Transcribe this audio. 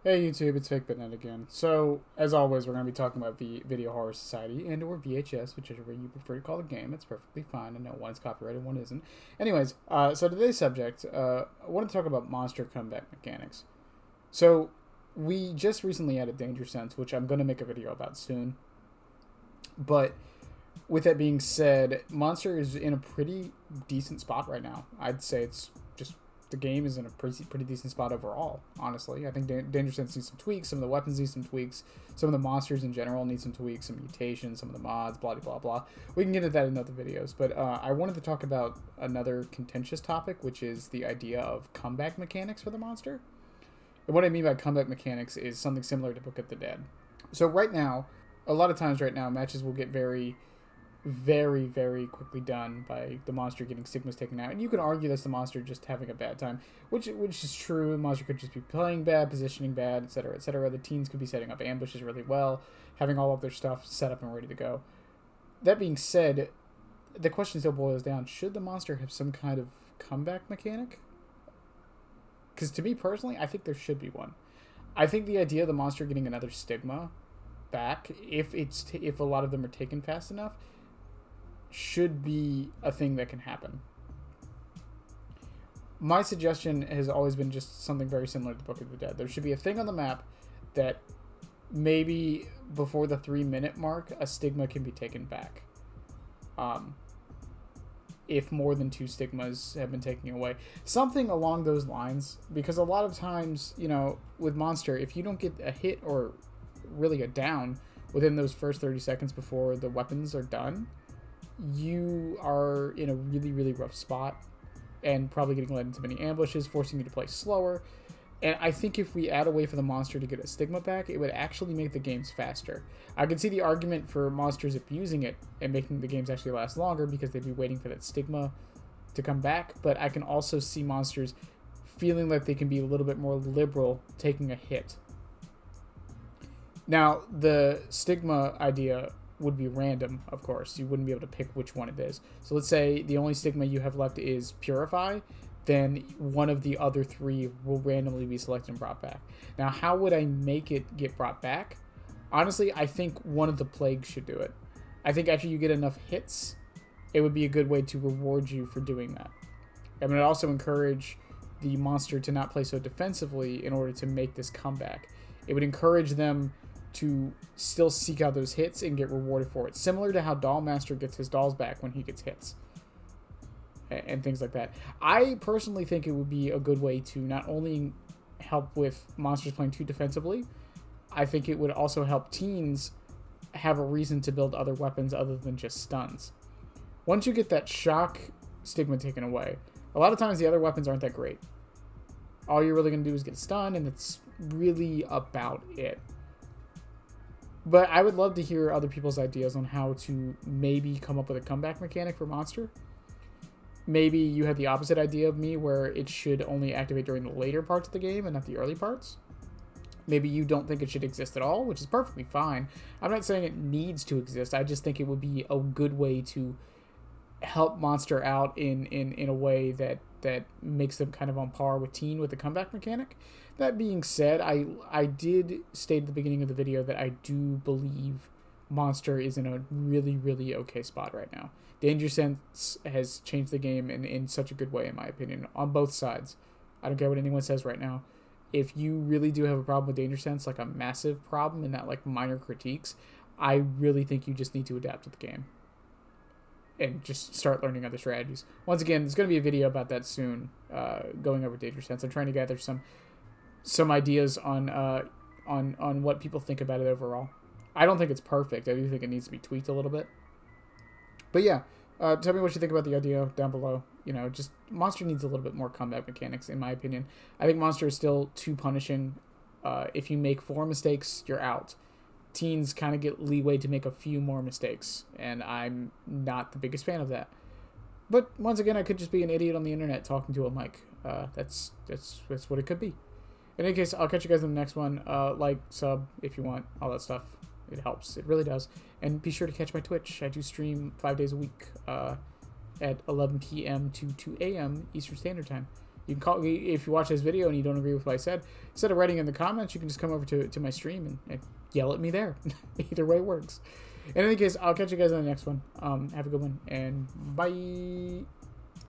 Hey YouTube, it's Fake Bitnet again. So, as always, we're going to be talking about Video Horror Society and or VHS, whichever you prefer to call the game. It's perfectly fine. I know one is copyrighted, one isn't. Anyways, so today's subject, I want to talk about monster comeback mechanics. So, we just recently added Danger Sense, which I'm going to make a video about soon. But with that being said, Monster is in a pretty decent spot right now. I'd say it's just the game is in a pretty decent spot overall, honestly. I think Danger Sense needs some tweaks. Some of the weapons need some tweaks. Some of the monsters in general need some tweaks, some mutations, some of the mods, blah, blah, blah. We can get into that in other videos. But I wanted to talk about another contentious topic, which is the idea of comeback mechanics for the monster. And what I mean by comeback mechanics is something similar to Book of the Dead. So right now, a lot of times right now, matches will get very quickly done by the monster getting stigmas taken out. And you can argue that's the monster just having a bad time, which is true. The monster could just be playing bad, positioning bad, etc., etc. The teens could be setting up ambushes really well, having all of their stuff set up and ready to go. That being said, the question still boils down, should the monster have some kind of comeback mechanic? Because to me personally, I think there should be one. I think the idea of the monster getting another stigma back, if a lot of them are taken fast enough, should be a thing that can happen. My suggestion has always been just something very similar to the Book of the Dead. There should be a thing on the map that maybe before the 3-minute mark, a stigma can be taken back. If more than 2 stigmas have been taken away. Something along those lines, because a lot of times, with Monster, if you don't get a hit or really a down within those first 30 seconds before the weapons are done, you are in a really rough spot and probably getting led into many ambushes, forcing you to play slower. And I think if we add a way for the monster to get a stigma back, it would actually make the games faster. I can see the argument for monsters abusing it and making the games actually last longer because they'd be waiting for that stigma to come back, but I can also see monsters feeling like they can be a little bit more liberal taking a hit. Now, the stigma idea would be random, of course. You wouldn't be able to pick which one it is. So let's say the only stigma you have left is Purify, then one of the other 3 will randomly be selected and brought back. Now, how would I make it get brought back? Honestly, I think one of the Plagues should do it. I think after you get enough hits, it would be a good way to reward you for doing that. I mean, it also encourage the monster to not play so defensively in order to make this comeback. It would encourage them to still seek out those hits and get rewarded for it. Similar to how Dollmaster gets his dolls back when he gets hits. And things like that. I personally think it would be a good way to not only help with monsters playing too defensively, I think it would also help teens have a reason to build other weapons other than just stuns. Once you get that shock stigma taken away, a lot of times the other weapons aren't that great. All you're really going to do is get stunned, and it's really about it. But I would love to hear other people's ideas on how to maybe come up with a comeback mechanic for Monster. Maybe you have the opposite idea of me, where it should only activate during the later parts of the game and not the early parts. Maybe you don't think it should exist at all, which is perfectly fine. I'm not saying it needs to exist. I just think it would be a good way to help Monster out in a way that makes them kind of on par with Teen with the comeback mechanic. That being said, I did state at the beginning of the video that I do believe Monster is in a really okay spot right now. Danger Sense has changed the game in such a good way, in my opinion, on both sides. I don't care what anyone says right now. If you really do have a problem with Danger Sense, like a massive problem and not like minor critiques, I really think you just need to adapt to the game and just start learning other strategies. Once again, there's going to be a video about that soon, going over Danger Sense. I'm trying to gather some ideas on what people think about it overall. I don't think it's perfect. I do think it needs to be tweaked a little bit. But yeah, tell me what you think about the idea down below. Just Monster needs a little bit more comeback mechanics, in my opinion. I think Monster is still too punishing. If you make 4 mistakes, you're out. Teens kind of get leeway to make a few more mistakes, and I'm not the biggest fan of that. But once again, I could just be an idiot on the internet talking to a mic. That's what it could be. In any case, I'll catch you guys in the next one. Like, sub, if you want, all that stuff. It helps. It really does. And be sure to catch my Twitch. I do stream 5 days a week at 11 p.m. to 2 a.m. Eastern Standard Time. You can call me if you watch this video and you don't agree with what I said. Instead of writing in the comments, you can just come over to my stream and yell at me there. Either way works. In any case, I'll catch you guys on the next one. Have a good one, and bye.